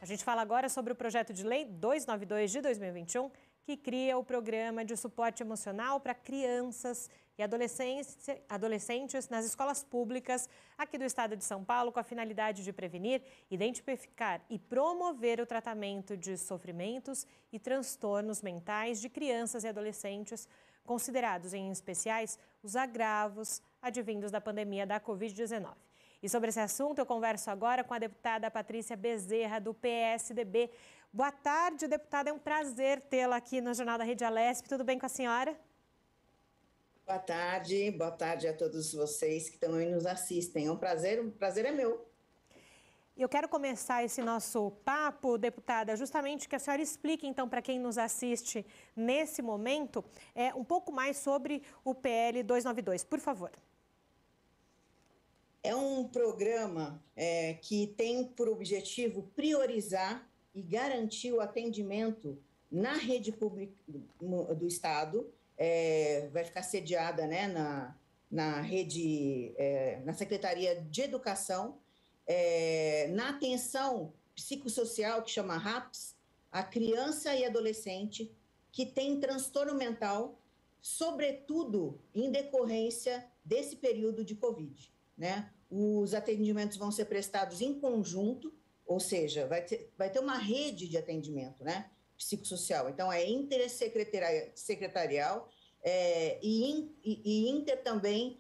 A gente fala agora sobre o projeto de lei 292 de 2021, que cria o programa de suporte emocional para crianças e adolescentes nas escolas públicas aqui do estado de São Paulo, com a finalidade de prevenir, identificar e promover o tratamento de sofrimentos e transtornos mentais de crianças e adolescentes, considerados em especiais os agravos advindos da pandemia da Covid-19. E sobre esse assunto eu converso agora com a deputada Patrícia Bezerra, do PSDB. Boa tarde, deputada. É um prazer tê-la aqui no Jornal da Rede Alesp. Tudo bem com a senhora? Boa tarde a todos vocês que também nos assistem. É um prazer é meu. Eu quero começar esse nosso papo, deputada, justamente que a senhora explique, então, para quem nos assiste nesse momento, um pouco mais sobre o PL 292, por favor. É um programa que tem por objetivo priorizar e garantir o atendimento na rede pública do Estado. Vai ficar sediada, né, na rede, na Secretaria de Educação, na atenção psicossocial, que chama RAPS, a criança e adolescente que tem transtorno mental, sobretudo em decorrência desse período de Covid. Né? Os atendimentos vão ser prestados em conjunto, ou seja, vai ter uma rede de atendimento, né, psicossocial. Então, é intersecretarial e inter também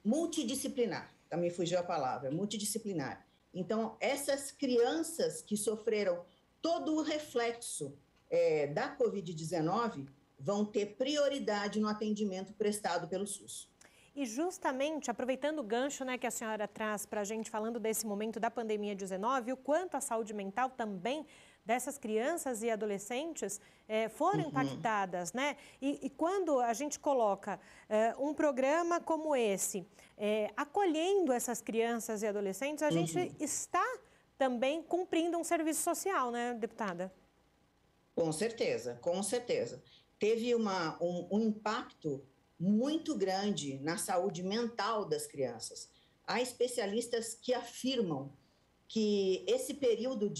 multidisciplinar. Também fugiu a palavra, multidisciplinar. Então, essas crianças que sofreram todo o reflexo da Covid-19 vão ter prioridade no atendimento prestado pelo SUS. E justamente, aproveitando o gancho, né, que a senhora traz para a gente, falando desse momento da pandemia 19, o quanto a saúde mental também dessas crianças e adolescentes foram impactadas, né? E quando a gente coloca um programa como esse, acolhendo essas crianças e adolescentes, a gente está também cumprindo um serviço social, né, deputada? Com certeza, com certeza. Teve um impacto muito grande na saúde mental das crianças. Há especialistas que afirmam que esse período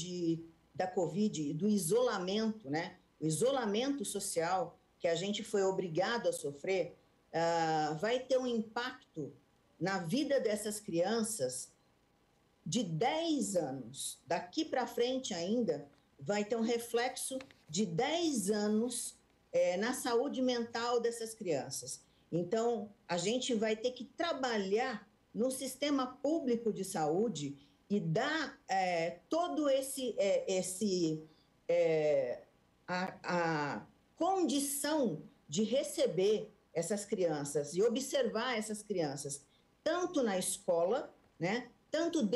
da Covid, do isolamento, né, o isolamento social que a gente foi obrigado a sofrer, vai ter um impacto na vida dessas crianças de 10 anos. Daqui para frente ainda vai ter um reflexo de 10 anos na saúde mental dessas crianças. Então, a gente vai ter que trabalhar no sistema público de saúde e dar todo a condição de receber essas crianças e observar essas crianças, tanto na escola, né, tanto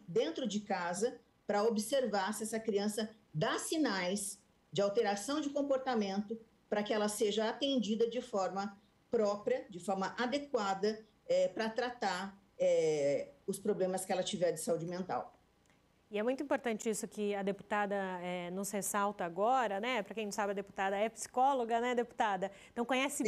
dentro de casa, para observar se essa criança dá sinais de alteração de comportamento para que ela seja atendida de forma própria, de forma adequada, para tratar os problemas que ela tiver de saúde mental. E é muito importante isso que a deputada nos ressalta agora, né? Para quem não sabe, a deputada é psicóloga, né, deputada? Então conhece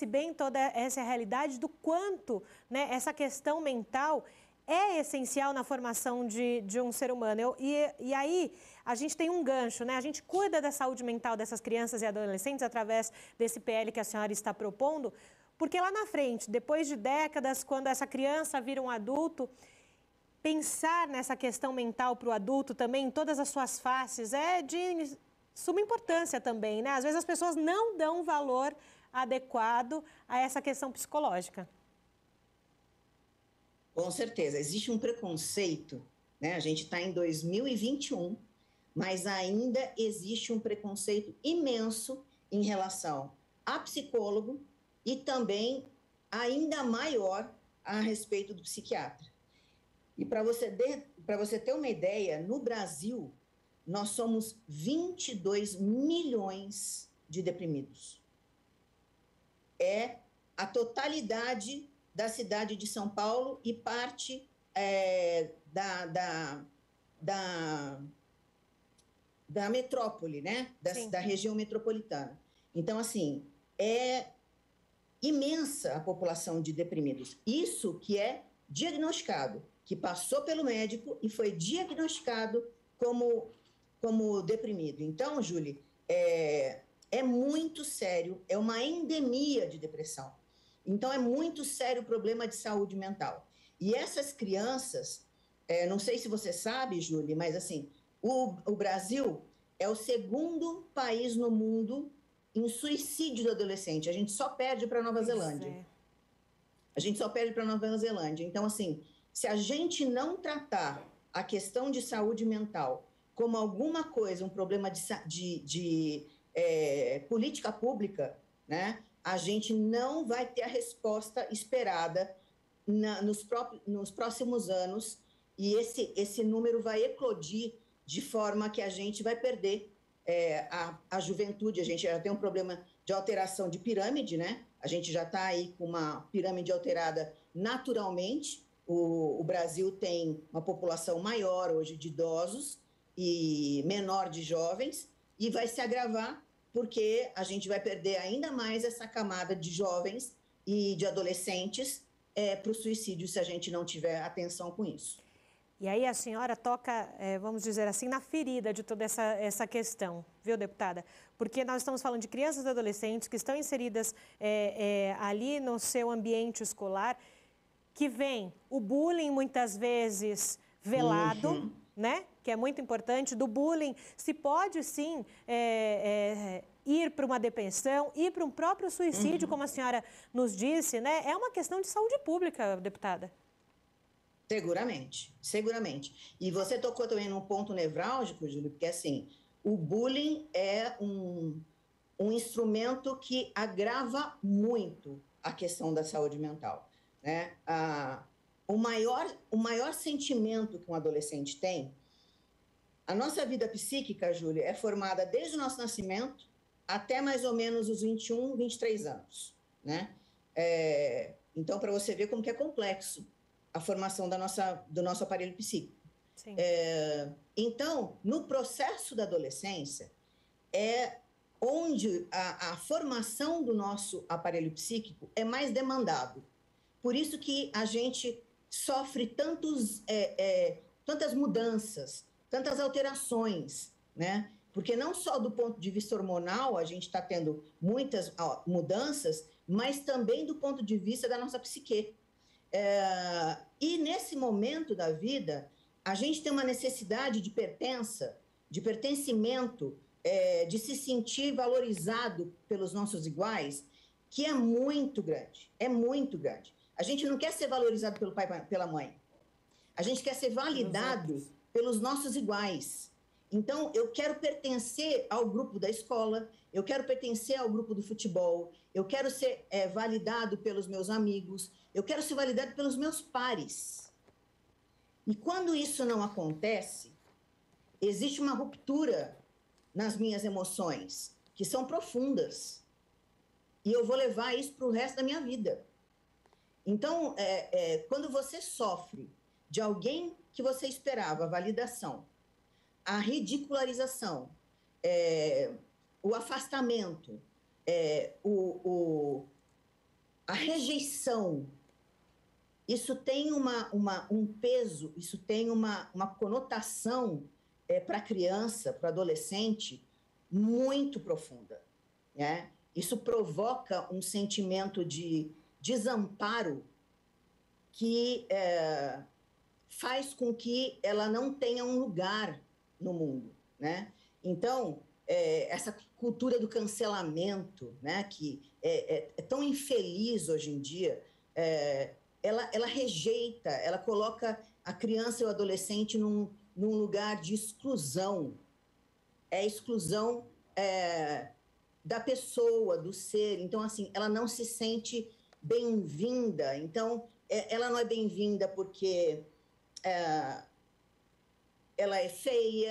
bem toda essa realidade do quanto, né, essa questão mental é essencial na formação de um ser humano. E aí, a gente tem um gancho, né? A gente cuida da saúde mental dessas crianças e adolescentes através desse PL que a senhora está propondo, porque lá na frente, depois de décadas, quando essa criança vira um adulto, pensar nessa questão mental para o adulto também, em todas as suas faces, é de suma importância também, né? Às vezes as pessoas não dão valor adequado a essa questão psicológica. Com certeza, existe um preconceito, né? A gente está em 2021, mas ainda existe um preconceito imenso em relação a psicólogo e também ainda maior a respeito do psiquiatra. E para você ter uma ideia, no Brasil, nós somos 22 milhões de deprimidos. É a totalidade da cidade de São Paulo e parte da metrópole, né? Da região metropolitana. Então, assim, é imensa a população de deprimidos. Isso que é diagnosticado. que passou pelo médico e foi diagnosticado como deprimido. Então, Júlia, é muito sério, é uma endemia de depressão. Então, é muito sério o problema de saúde mental. E essas crianças, não sei se você sabe, Júlia, mas assim, o Brasil é o segundo país no mundo em suicídio do adolescente. A gente só perde para a Nova Zelândia. A gente só perde para a Nova Zelândia. Então, assim, se a gente não tratar a questão de saúde mental como alguma coisa, um problema de política pública, né, a gente não vai ter a resposta esperada nos próximos anos, e esse número vai eclodir de forma que a gente vai perder a juventude. A gente já tem um problema de alteração de pirâmide, né? A gente já está aí com uma pirâmide alterada naturalmente. O Brasil tem uma população maior hoje de idosos e menor de jovens, e vai se agravar porque a gente vai perder ainda mais essa camada de jovens e de adolescentes para o suicídio, se a gente não tiver atenção com isso. E aí a senhora toca, vamos dizer assim, na ferida de toda essa questão, viu, deputada? Porque nós estamos falando de crianças e adolescentes que estão inseridas ali no seu ambiente escolar, que vem o bullying muitas vezes velado, né? Que é muito importante. Do bullying se pode sim ir para uma depressão, ir para um próprio suicídio, como a senhora nos disse, né? É uma questão de saúde pública, deputada. Seguramente, seguramente. E você tocou também num ponto nevrálgico, Júlio, porque assim, o bullying é um instrumento que agrava muito a questão da saúde mental, né? O maior sentimento que um adolescente tem, a nossa vida psíquica, Júlia, é formada desde o nosso nascimento até mais ou menos os 21, 23 anos, né? Então, para você ver como que é complexo a formação do nosso aparelho psíquico. Então, no processo da adolescência, é onde a formação do nosso aparelho psíquico é mais demandado. Por isso que a gente sofre tantas mudanças, tantas alterações, né? Porque não só do ponto de vista hormonal a gente está tendo muitas mudanças, mas também do ponto de vista da nossa psique. E nesse momento da vida, a gente tem uma necessidade de pertença, de pertencimento, de se sentir valorizado pelos nossos iguais, que é muito grande, é muito grande. A gente não quer ser valorizado pelo pai e pela mãe. A gente quer ser validado pelos nossos iguais. Então, eu quero pertencer ao grupo da escola, eu quero pertencer ao grupo do futebol, eu quero ser validado pelos meus amigos, eu quero ser validado pelos meus pares. E quando isso não acontece, existe uma ruptura nas minhas emoções, que são profundas. E eu vou levar isso para o resto da minha vida. Então, quando você sofre de alguém que você esperava a validação, a ridicularização, o afastamento, a rejeição, isso tem um peso, isso tem uma conotação para a criança, para o adolescente, muito profunda, né? Isso provoca um sentimento de desamparo que faz com que ela não tenha um lugar no mundo, né? Então, essa cultura do cancelamento, né, que é tão infeliz hoje em dia, ela rejeita, ela coloca a criança e o adolescente num lugar de exclusão. Exclusão da pessoa, do ser. Então, assim, ela não se sente bem-vinda. Então, ela não é bem-vinda porque ela é feia,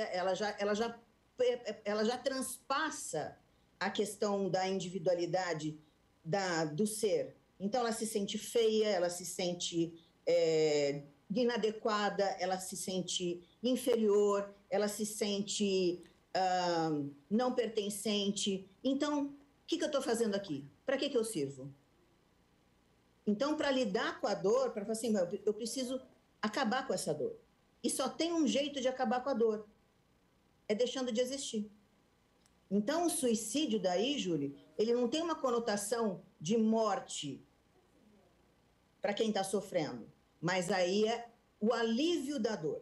ela já transpassa a questão da individualidade do ser. Então, ela se sente feia, ela se sente inadequada, ela se sente inferior, ela se sente não pertencente. Então, o que eu estou fazendo aqui? Para que eu sirvo? Então, para lidar com a dor, para falar assim, eu preciso acabar com essa dor. E só tem um jeito de acabar com a dor, é deixando de existir. Então, o suicídio daí, Júlia, ele não tem uma conotação de morte para quem está sofrendo, mas aí é o alívio da dor.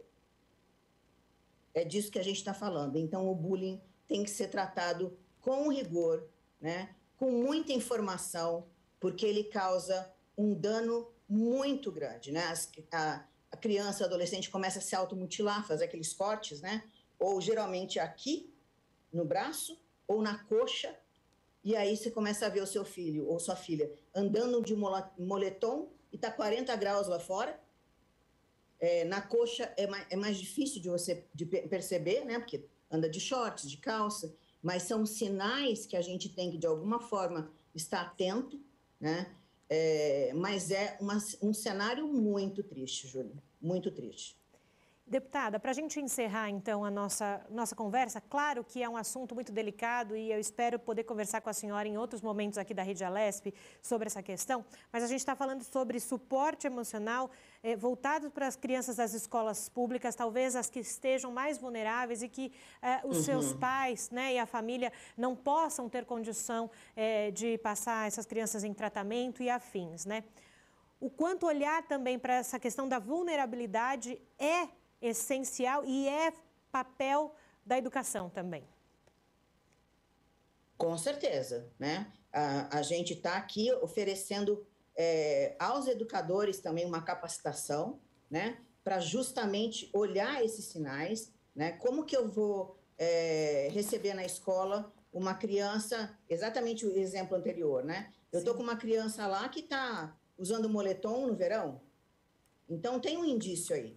É disso que a gente está falando. Então, o bullying tem que ser tratado com rigor, né? Com muita informação, porque ele causa um dano muito grande, né? A criança, o adolescente começa a se automutilar, fazer aqueles cortes, né? Ou geralmente aqui, no braço, ou na coxa, e aí você começa a ver o seu filho ou sua filha andando de moletom e está 40 graus lá fora. Na coxa é mais difícil de perceber, né? Porque anda de shorts, de calça, mas são sinais que a gente tem que, de alguma forma, estar atento, né? Mas é um cenário muito triste, Júlia, muito triste. Deputada, para a gente encerrar, então, a nossa conversa, claro que é um assunto muito delicado e eu espero poder conversar com a senhora em outros momentos aqui da Rede Alesp sobre essa questão, mas a gente está falando sobre suporte emocional voltado para as crianças das escolas públicas, talvez as que estejam mais vulneráveis e que os seus pais, né, e a família não possam ter condição de passar essas crianças em tratamento e afins, né? O quanto olhar também para essa questão da vulnerabilidade é essencial e é papel da educação também. Com certeza, né? A gente está aqui oferecendo aos educadores também uma capacitação, né? Para justamente olhar esses sinais, né? Como que eu vou receber na escola uma criança, exatamente o exemplo anterior, né? Eu estou com uma criança lá que está usando moletom no verão, então tem um indício aí.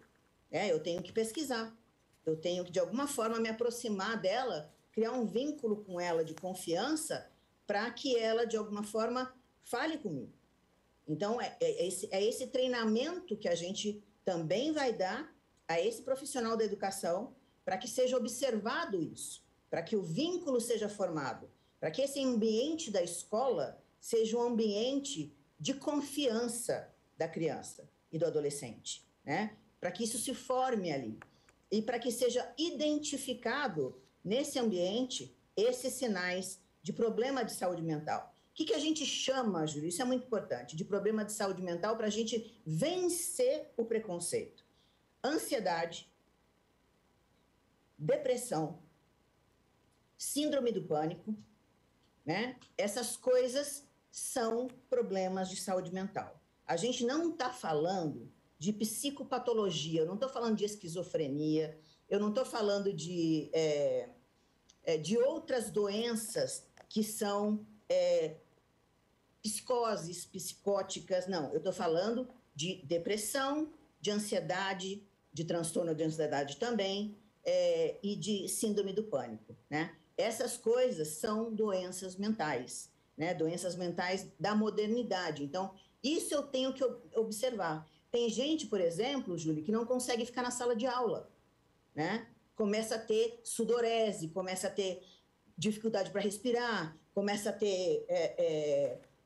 Eu tenho que pesquisar, eu tenho que, de alguma forma, me aproximar dela, criar um vínculo com ela de confiança para que ela, de alguma forma, fale comigo. Então, é esse treinamento que a gente também vai dar a esse profissional da educação para que seja observado isso, para que o vínculo seja formado, para que esse ambiente da escola seja um ambiente de confiança da criança e do adolescente, né? Para que isso se forme ali e para que seja identificado nesse ambiente esses sinais de problema de saúde mental. O que a gente chama, Júlio, isso é muito importante, de problema de saúde mental para a gente vencer o preconceito. Ansiedade, depressão, síndrome do pânico, né? Essas coisas são problemas de saúde mental. A gente não está falando de psicopatologia, eu não estou falando de esquizofrenia, eu não estou falando de outras doenças que são psicoses, psicóticas, não. Eu estou falando de depressão, de ansiedade, de transtorno de ansiedade também, e de síndrome do pânico, né? Essas coisas são doenças mentais, né? Doenças mentais da modernidade. Então, isso eu tenho que observar. Tem gente, por exemplo, Júlia, que não consegue ficar na sala de aula, né? Começa a ter sudorese, começa a ter dificuldade para respirar, começa a ter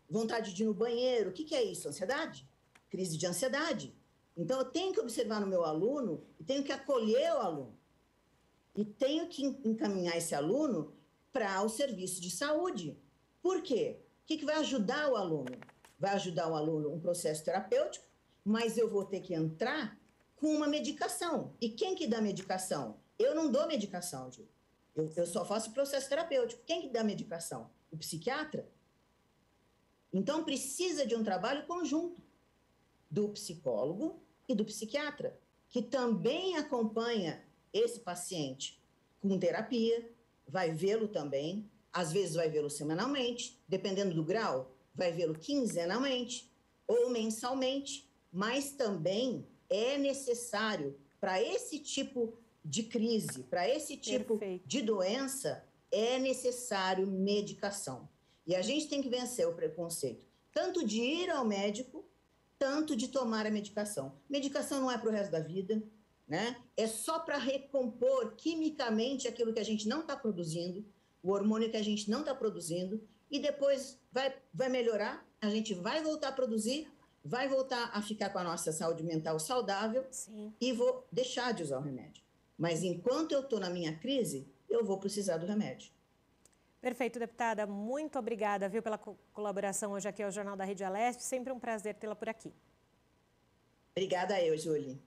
vontade de ir no banheiro. O que é isso? Ansiedade? Crise de ansiedade. Então, eu tenho que observar no meu aluno e tenho que acolher o aluno. E tenho que encaminhar esse aluno para o serviço de saúde. Por quê? O que vai ajudar o aluno? Vai ajudar o aluno um processo terapêutico, mas eu vou ter que entrar com uma medicação. E quem que dá medicação? Eu não dou medicação, Ju. Eu só faço processo terapêutico. Quem que dá medicação? O psiquiatra? Então, precisa de um trabalho conjunto do psicólogo e do psiquiatra, que também acompanha esse paciente com terapia, vai vê-lo também, às vezes vai vê-lo semanalmente, dependendo do grau, vai vê-lo quinzenalmente ou mensalmente, mas também é necessário, para esse tipo de crise, para esse tipo de doença, é necessário medicação. E a gente tem que vencer o preconceito, tanto de ir ao médico, tanto de tomar a medicação. Medicação não é para o resto da vida, né? É só para recompor quimicamente aquilo que a gente não está produzindo, o hormônio que a gente não está produzindo, e depois vai melhorar, a gente vai voltar a produzir, vai voltar a ficar com a nossa saúde mental saudável. Sim. E vou deixar de usar o remédio. Mas enquanto eu estou na minha crise, eu vou precisar do remédio. Perfeito, deputada. Muito obrigada, viu, pela colaboração hoje aqui ao Jornal da Rede Alesp. Sempre um prazer tê-la por aqui. Obrigada a eu, Julie.